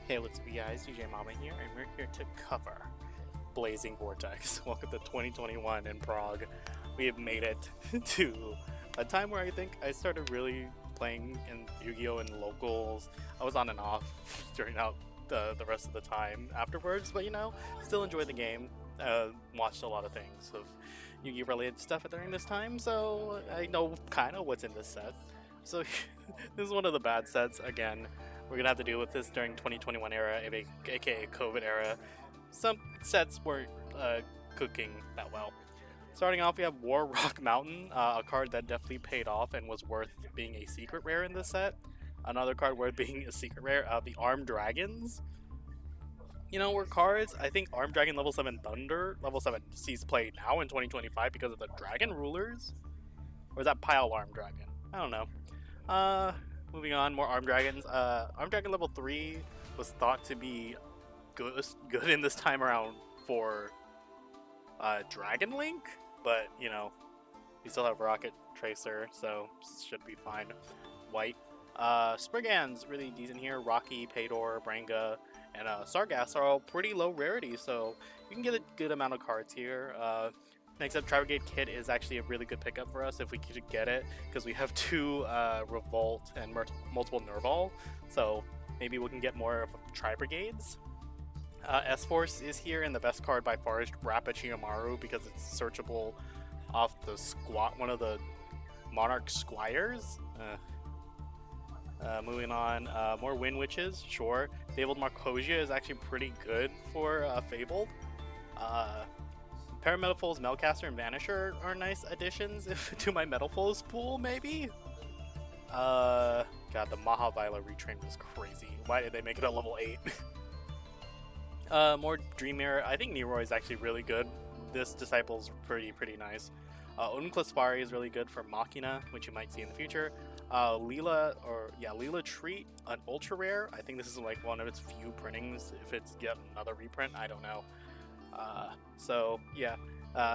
Hey, what's up, guys? DJMama here, and we're here to cover Blazing Vortex. Welcome to 2021 in Prague. We have made it to a time where I think I started really playing in Yu-Gi-Oh! In locals. I was on and off during out the rest of the time afterwards, but still enjoyed the game. Watched a lot of things of Yu-Gi-Oh! Related stuff during this time, so I know kind of what's in this set. So this is one of the bad sets again. We're gonna have to deal with this during 2021 era, aka COVID era. Some sets weren't cooking that well. Starting off, we have War Rock Mountain, a card that definitely paid off and was worth being a secret rare in this set. Another card worth being a secret rare, the Armed Dragons. We're cards. I think Armed Dragon level 7 Thunder, level 7 sees play now in 2025 because of the Dragon Rulers? Or is that Pile Armed Dragon? I don't know. Moving on, more Armed Dragons. Armed Dragon level 3 was thought to be good in this time around for Dragon Link, but we still have Rocket Tracer, so should be fine. White. Spriggan's really decent here. Rocky, Paydor, Branga, and Sargass are all pretty low rarity, so you can get a good amount of cards here. Next up, Tri-Brigade Kit is actually a really good pickup for us if we could get it, because we have 2 Revolt and multiple Nerval, so maybe we can get more of Tri-Brigades. S-Force is here, and the best card by far is Rapichiamaru, because it's searchable off the one of the Monarch Squires. Moving on, more Wind Witches, sure. Fabled Marcosia is actually pretty good for Fabled. Parametalfoes, Melcaster, and Vanisher are nice additions to my Metalfoes pool, maybe? God, the Mahavila retrain was crazy. Why did they make it a level 8? More Dream Mirror. I think Neroy is actually really good. This Disciple's pretty nice. Unclaspari is really good for Machina, which you might see in the future. Leela Treat, an ultra rare. I think this is like one of its few printings. If it's yet another reprint, I don't know.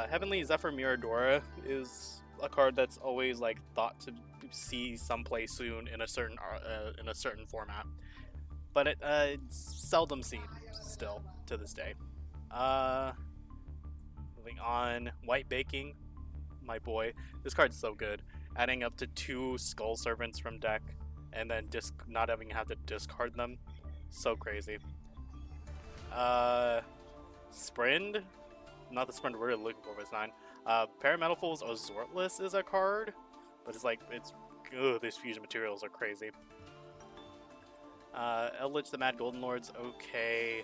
Heavenly Zephyr Miradora is a card that's always like thought to see some play soon in a certain format, but it's seldom seen still to this day. Moving on, White Baking, my boy. This card's so good. Adding up to 2 Skull Servants from deck, and then not having have to discard them, so crazy. Sprind, not the Sprind we're looking for, but it's 9. Parametalfoes Azortless is a card, but these fusion materials are crazy. Eldritch the Mad Golden Lord's okay.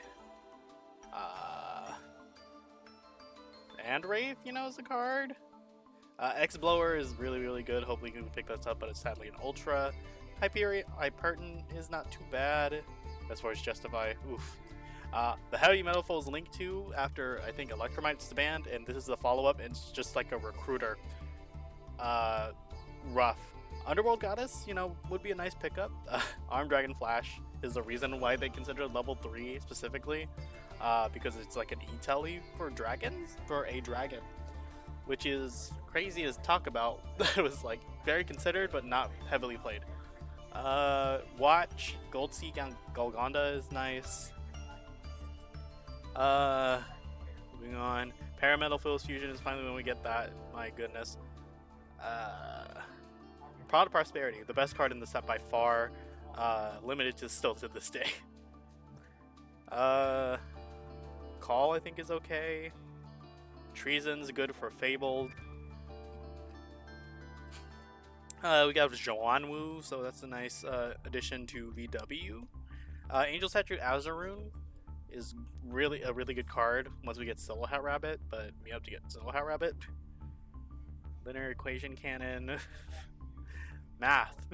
And Wraith, is a card. X-Blower is really good. Hopefully you can pick this up, but it's sadly an Ultra. Hyperton is not too bad. As far as Justify, oof. The Heavy Metalfoes Link 2 after, I think, Electromite's banned, and this is the follow-up, and it's just like a Recruiter. Rough. Underworld Goddess, would be a nice pickup. Armed Dragon Flash is the reason why they consider level 3 specifically, because it's like an E-Telly for dragons, for a dragon, which is crazy as talk about. That was like very considered, but not heavily played. Watch, Gold Sea Golgonda is nice. Moving on. Parametalfoes Fusion is finally when we get that. My goodness. Proud of Prosperity, the best card in the set by far. Limited to still to this day. Call, I think, is okay. Treason's good for Fabled. We got Joanwu, so that's a nice addition to VW. Angel Statue Azaroon is really a really good card once we get Silhouette Rabbit, but we have to get Silhouette Rabbit. Linear Equation Cannon. Math.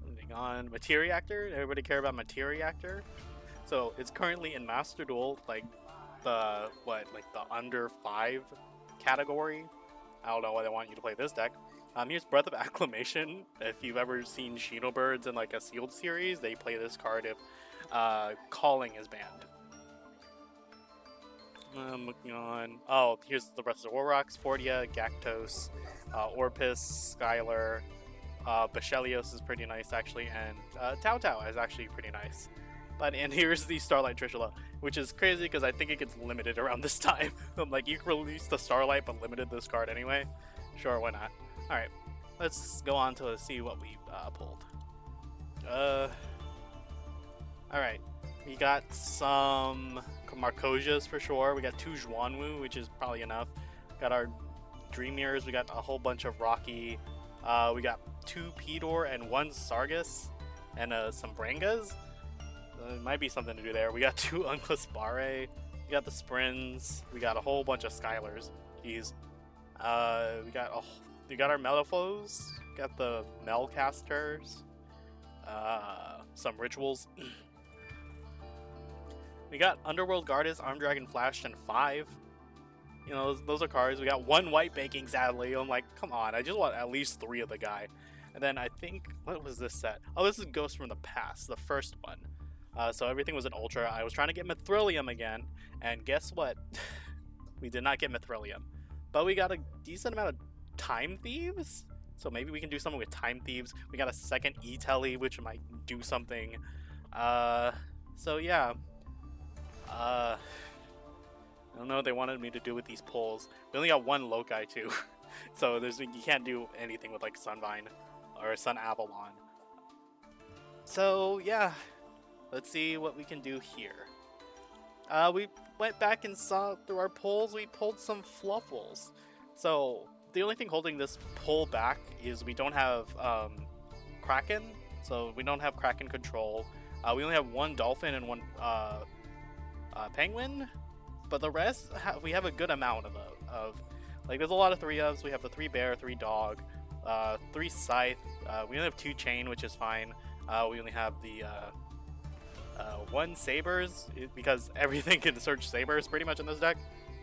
Moving on. Materiactor. Everybody care about Materiactor? So it's currently in Master Duel, like the under 5 category. I don't know why they want you to play this deck. Here's Breath of Acclamation. If you've ever seen Xenobirds in like a sealed series, they play this card if Calling is banned. Looking on. Oh, here's the rest of the War Rocks. Fortia, Gactos, Orpus, Skylar, Bachelios is pretty nice actually, and Tao Tao is actually pretty nice. But and here's the Starlight Trishula, which is crazy because I think it gets limited around this time. I'm like, you can release the Starlight but limited this card anyway. Sure, why not? All right, let's go on to see what we pulled. All right, we got some Marcosias for sure. We got 2 Zhuanwu, which is probably enough. Got our Dream Mirrors. We got a whole bunch of Rocky. We got 2 Pedor and 1 Sargus, and some Brangas. There might be something to do there. We got 2 Unclaspare. We got the Sprins. We got a whole bunch of Skylers. These. We got our Melifos. Got the Melcasters. Some Rituals. We got Underworld Goddess, Armed Dragon Flash, and 5. You know, those are cards. We got 1 White Baking, sadly. I'm like, come on, I just want at least 3 of the guy. And then I think, what was this set? Oh, this is Ghost from the Past, the first one. So everything was an Ultra. I was trying to get Mithrilium again, and guess what? We did not get Mithrilium. But we got a decent amount of Time Thieves? So maybe we can do something with Time Thieves. We got a second E-Telly, which might do something. So yeah. I don't know what they wanted me to do with these pulls. We only got 1 Loci too. So you can't do anything with like Sunvine or Sun Avalon. So yeah, let's see what we can do here. We went back and saw through our pulls, we pulled some Fluffles. So the only thing holding this pull back is we don't have Kraken. So we don't have Kraken control. We only have 1 Dolphin and 1 Penguin. But the rest, we have a good amount of like, there's a lot of 3-ofs. We have the 3 Bear, 3 Dog, 3 Scythe. We only have 2 Chain, which is fine. We only have the 1 Sabers, because everything can search Sabers pretty much in this deck.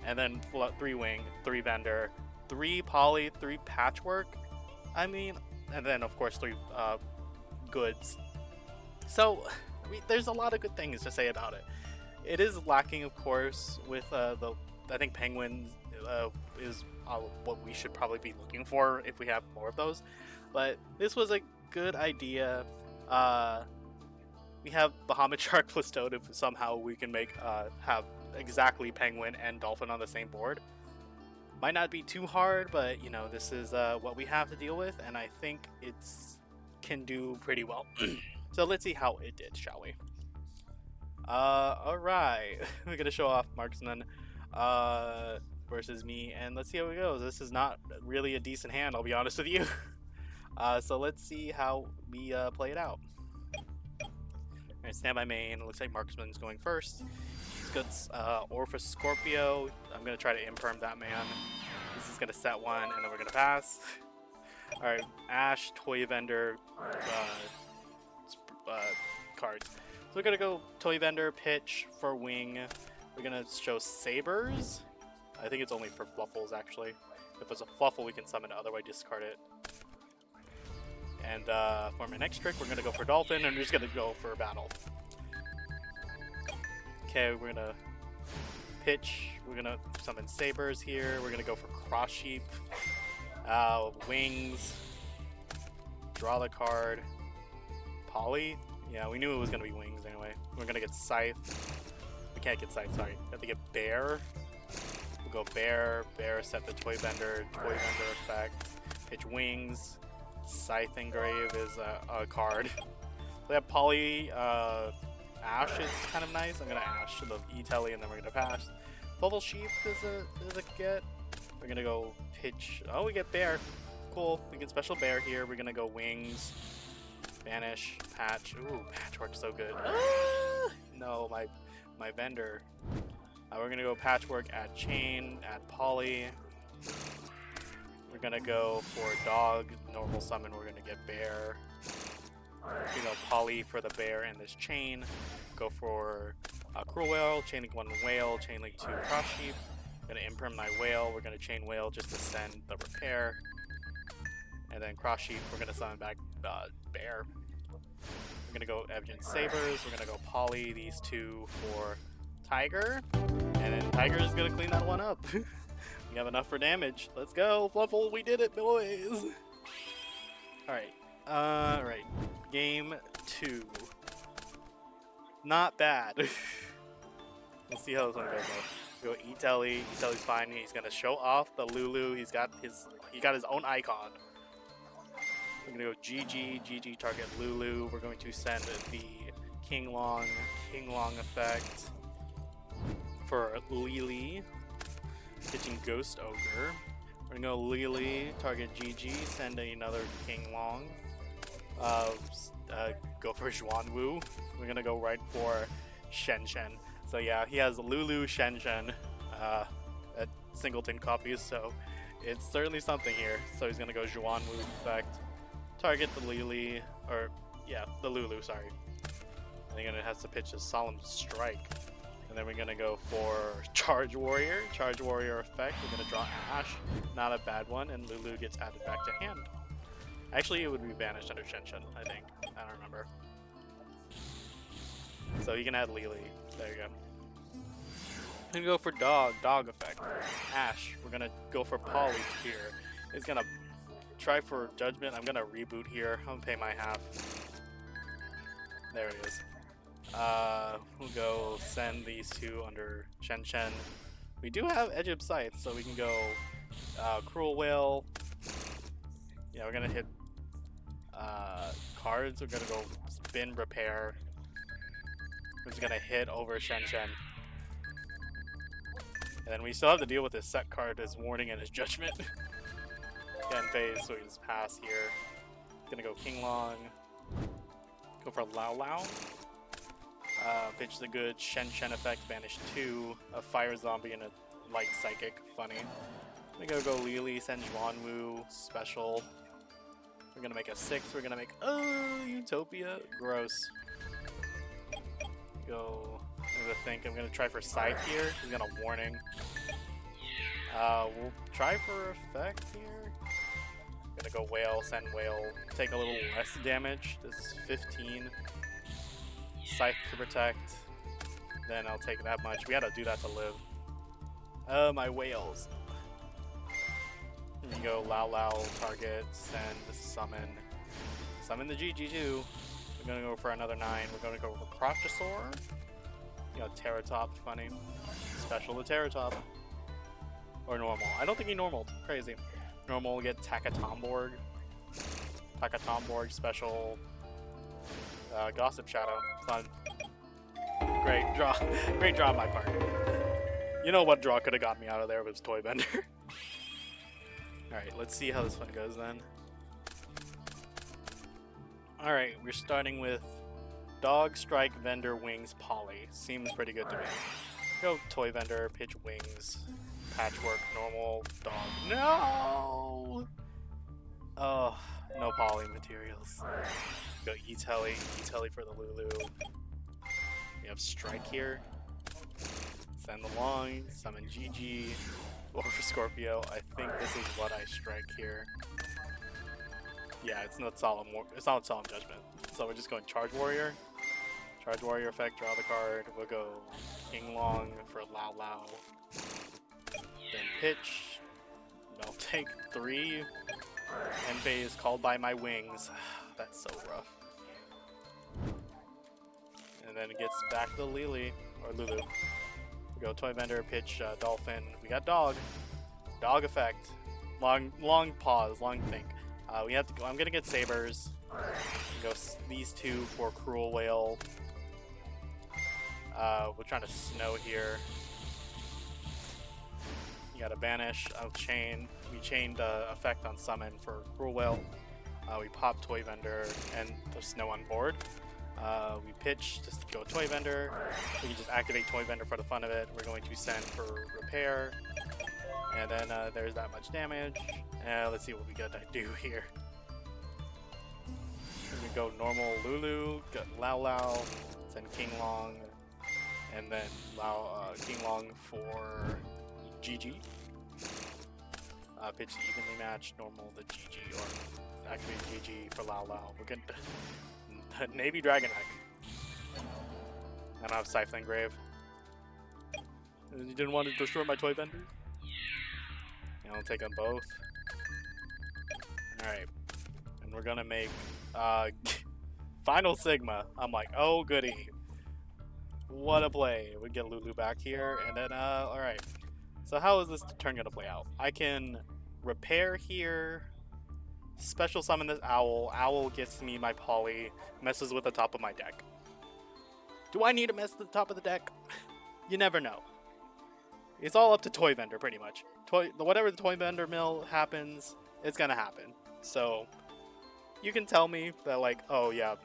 And then 3 Wing, 3 Vendor, 3 Poly, 3 Patchwork. I mean, and then of course 3 Goods. So I mean, there's a lot of good things to say about it. It is lacking, of course, with I think Penguin is what we should probably be looking for if we have more of those. But this was a good idea. We have Bahamut Shark plus Toad if somehow we can make have exactly Penguin and Dolphin on the same board. Might not be too hard, but you know, this is what we have to deal with, and I think it's can do pretty well. So let's see how it did, shall we? Alright, we're gonna show off Marxman versus me, and let's see how it goes. This is not really a decent hand, I'll be honest with you. So let's see how we play it out. Alright, stand by main. It looks like Marxman's going first. He's got Orpheus Scorpio. I'm gonna try to imperm that man. This is gonna set 1, and then we're gonna pass. Alright, Ash, Toy Vendor, cards. So we're gonna go Toy Vendor, Pitch for Wing. We're gonna show Sabers. I think it's only for Fluffles actually. If it's a Fluffle, we can summon it, otherwise discard it. And for my next trick, we're gonna go for Dolphin, and we're just gonna go for a battle. Okay, we're gonna Pitch. We're gonna summon Sabers here. We're gonna go for Cross Sheep, Wings, draw the card, Poly. Yeah, we knew it was going to be Wings anyway. We're going to get Scythe. We can't get Scythe, sorry. We have to get Bear. We'll go Bear. Bear, set the Toy Vendor. Toy Vendor effect. Pitch Wings. Scythe Engrave is a card. We have Poly. Ash is kind of nice. I'm going to Ash the E-Telly, and then we're going to pass. Bubble Sheep is a get. We're going to go Pitch. Oh, we get Bear. Cool. We get Special Bear here. We're going to go Wings. Banish, Patch. Ooh, Patchwork's so good. No, my Vendor. We're gonna go Patchwork, add Chain, add Poly. We're gonna go for Dog, normal summon. We're gonna get Bear. You know, Poly for the Bear and this Chain. Go for Cruel Whale, Chain Link 1 Whale, Chain Link 2 Cross Sheep. Gonna imperm my Whale. We're gonna Chain Whale just to send the Repair. And then Cross Sheep, we're gonna summon back Bear. We're gonna go Evgen Sabers. We're gonna go Poly these 2 for Tiger, and then Tiger is gonna clean that one up. We have enough for damage. Let's go, Fluffle! We did it, boys! All right, Right. Game 2. Not bad. We'll see how this one goes though. Go Itelli. Itelli's fine. He's gonna show off the Lulu. He got his own icon. We're gonna go GG. GG target Lulu. We're going to send the King Long effect for Lily. Pitching Ghost Ogre. We're gonna go Lily, target GG, send another King Long. Go for Xuanwu. We're gonna go right for Shen Shen. So yeah, he has Lulu, Shen Shen at singleton copies, so it's certainly something here. So he's gonna go Xuanwu effect, target the Lily, or yeah, the Lulu, sorry. And he's gonna have to pitch a Solemn Strike. And then we're gonna go for Charge Warrior effect. We're gonna draw Ash, not a bad one, and Lulu gets added back to hand. Actually, it would be banished under Shen Shen, I think. I don't remember. So you can add Lily. There you go. We're gonna go for Dog effect. Ash. We're gonna go for Polly here. He's gonna try for Judgment. I'm gonna reboot here. I'm gonna pay my half. There it is. We'll go send these two under Shen Shen. We do have Edge of Scythe, so we can go Cruel Whale. Yeah, we're gonna hit cards. We're gonna go Spin Repair. We're just gonna hit over Shen Shen. And then we still have to deal with his set card, his Warning, and his Judgment. End phase, so we just pass here. Gonna go King Long. Go for Lao Lao. Pitch the good Shen Shen effect, banish 2, a Fire Zombie and a Light Psychic, funny. We're gonna go Lily, send Xuanwu, special. We're gonna make a 6, we're gonna make, Utopia, gross. Go, I'm gonna think, I'm gonna try for Scythe here, he's gonna Warning. We'll try for effect here. Gonna go Whale, send Whale, take a little less damage, this is 15. Scythe to protect, then I'll take that much. We had to do that to live. My whales. Here you go, Lao Lao, target, send, summon. Summon the GG2. We're gonna go for another 9. We're gonna go for Crotchosaur. You know, Terratop, funny. Special to Terratop. Or normal. I don't think he normaled. Crazy. Normal will get Takatomborg. Takatomborg, special. Gossip Shadow, fun. Great draw. Great draw on my part. You know what draw could have got me out of there was Toy Bender. Alright, let's see how this one goes then. Alright, we're starting with Dog, Strike, Vendor, Wings, Poly. Seems pretty good to me. Go Toy Vendor, pitch Wings, Patchwork, normal, Dog. No! Oh, no Poly materials. Go E-Telly for the Lulu. We have Strike here. Send the Long, summon GG. Go for Scorpio. I think this is what I strike here. Yeah, it's not Solemn Judgment. So we're just going Charge Warrior. Charge Warrior effect, draw the card. We'll go King Long for Lao Lao. Then pitch. I'll take 3. End phase called by my wings. That's so rough. And then it gets back to Lily, or Lulu. We go Toy Vendor, pitch Dolphin. We got Dog. Dog effect. Long pause, long think. We have to go. I'm gonna get Sabers. Go these 2 for Cruel Whale. We're trying to snow here. You gotta banish. I'll chain. We chained effect on summon for Cruel Whale. We pop Toy Vendor and the snow on board. We pitch just to go Toy Vendor. We can just activate Toy Vendor for the fun of it. We're going to send for Repair. And then there's that much damage. Let's see what we gotta do here. We go normal Lulu, get Lao Lao, send King Long, and then King Long for GG. Pitch the evenly matched, normal the GG, or activate GG for Lao Lao. We're getting the Navy Dragon Egg. I don't have Siphoning Grave. You didn't want to destroy my Toy Vendor? Yeah, I'll take them both. Alright. and we're gonna make Final Sigma. I'm like, oh goody. What a play. We get Lulu back here, and then, alright. So how is this turn gonna play out? I can repair here, special summon this Owl. Owl gets me my Poly, messes with the top of my deck. Do I need to mess with the top of the deck? You never know. It's all up to Toy Vendor, pretty much. Whatever the Toy Vendor mill happens, it's gonna happen. So, you can tell me that, like, oh yeah,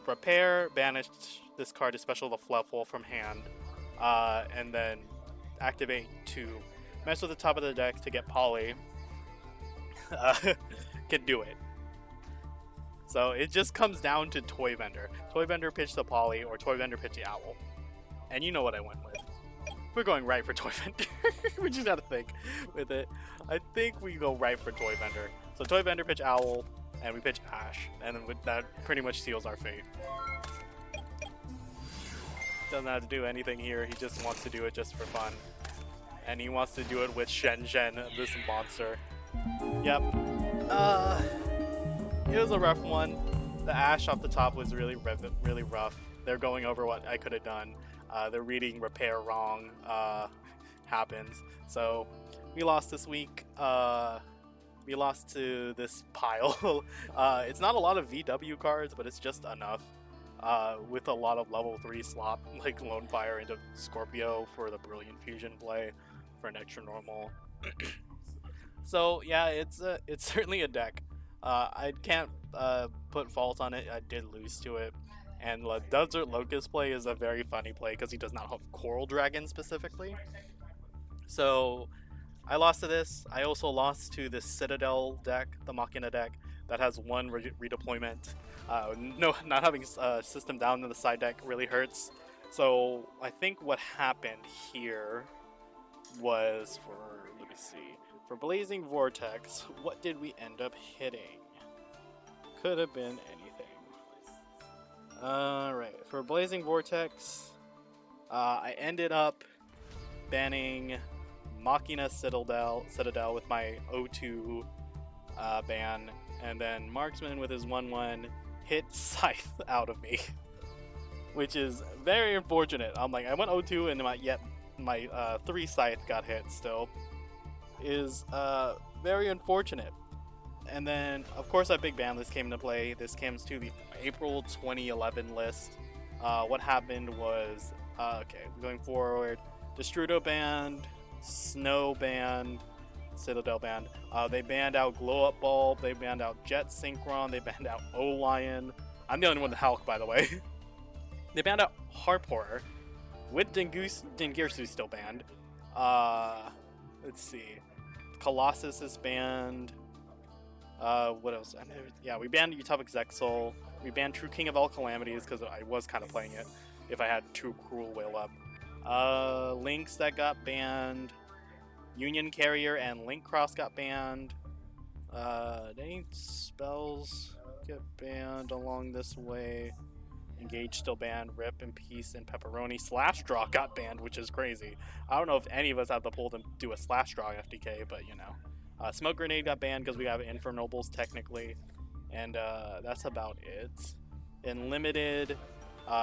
repair, banish this card to special the Fluffle from hand, and then activate to mess with the top of the deck to get Poly, can do it. So it just comes down to Toy Vendor. Toy Vendor pitch the Poly, or Toy Vendor pitch the Owl. And you know what I went with. We're going right for Toy Vendor. We just gotta think with it. I think we go right for Toy Vendor. So Toy Vendor pitch Owl, and we pitch Ash. And then that pretty much seals our fate. Doesn't have to do anything here, he just wants to do it just for fun. And he wants to do it with Shen, this monster. Yep. It was a rough one. The Ash off the top was really rough. They're going over what I could have done. They're reading repair wrong. Happens. So we lost this week. We lost to this pile. It's not a lot of VW cards, but it's just enough. With a lot of level 3 slop, like Lone Fire into Scorpio for the Brilliant Fusion play for an extra normal. So yeah, it's certainly a deck. I can't put fault on it. I did lose to it. And the Desert Locust play is a very funny play because he does not have Coral Dragon specifically. So I lost to this. I also lost to the Citadel deck, the Machina deck, that has one redeployment. No, not having system down in the side deck really hurts. So I think what happened here was let me see, for Blazing Vortex, what did we end up hitting? Could have been anything. Alright, for Blazing Vortex, I ended up banning Machina Citadel with my O2 ban, and then Marxman with his 1/1 hit Scythe out of me, which is very unfortunate. I'm like, I went O2 and my 3 Scythe got hit still. Is very unfortunate. And then, of course, that big ban list came into play. This comes to the April 2011 list. What happened was, okay, going forward, Destrudo banned, Snow banned, Citadel banned. They banned out Glow Up Bulb, they banned out Jet Synchron, they banned out O-Lion. I'm the only one with Hulk, by the way. They banned out Harp Horror, with Dingirsu still banned. Let's see. Colossus is banned. What else? Yeah, we banned Utopic Zexal. We banned True King of All Calamities because I was kind of playing it if I had True Cruel Whale up. Links that got banned. Union Carrier and Link Cross got banned. Any spells get banned along this way? Engage still banned. Rip and Peace and Pepperoni. Slash Draw got banned, which is crazy. I don't know if any of us have the pull to do a Slash Draw FDK, but you know. Smoke Grenade got banned because we have Infernobles technically, and that's about it. In limited,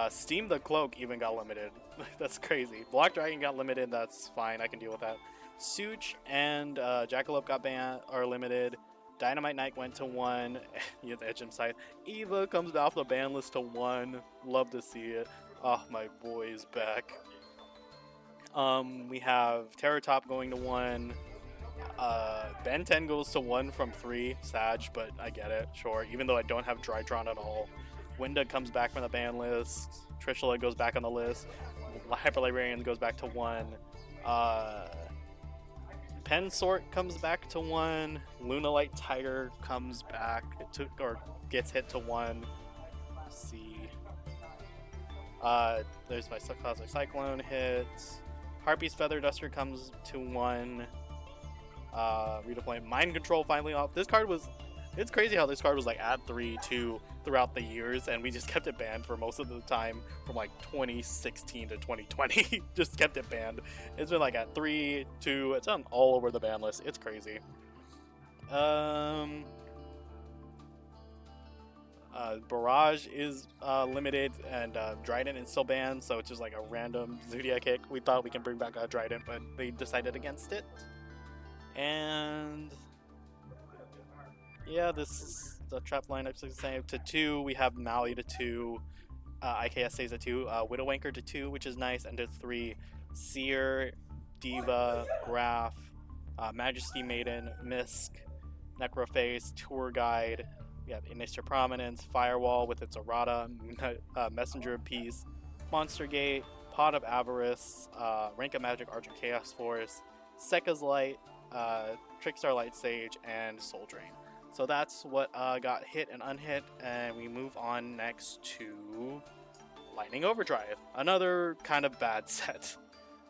Steam the Cloak even got limited. That's crazy. Black Dragon got limited. That's fine. I can deal with that. Such and Jackalope got banned or limited. Dynamite Knight went to 1. You have the Edge and Scythe. Eva comes off the ban list to 1. Love to see it. Oh, my boy is back. We have Terror Top going to 1. Ben 10 goes to 1 from 3, Sag, but I get it, sure. Even though I don't have Drytron at all. Winda comes back from the ban list. Trishula goes back on the list. Hyper Librarian goes back to 1. Pensort comes back to 1. Lunalight Tiger comes back or gets hit to 1. Let's see. There's my Cosmic Cyclone hit. Harpy's Feather Duster comes to 1. Redeploy Mind Control finally off. This card was, it's crazy how this card was like at 3-2 throughout the years, and we just kept it banned for most of the time from like 2016 to 2020. Just kept it banned. It's been like at 3-2. It's on all over the ban list. It's crazy. Barrage is limited, and Dryden is still banned, so it's just like a random Zodiac kick. We thought we can bring back Dryden, but they decided against it. And yeah, this is the trap lineup. So the same. To 2, we have Mally to 2, IKS stays at 2, Widowwanker to 2, which is nice, and to 3, Seer, Diva, Graph, Majesty Maiden, Misk, Necroface, Tour Guide. We have Mr. Prominence, Firewall with its errata, Messenger of Peace, Monster Gate, Pot of Avarice, Rank of Magic Archer Chaos Force, Sekka's Light, Trickstar Light Sage, and Soul Drain. So that's what got hit and unhit, and we move on next to Lightning Overdrive. Another kind of bad set.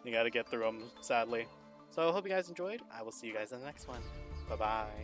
You gotta get through them, sadly. So I hope you guys enjoyed. I will see you guys in the next one. Bye-bye.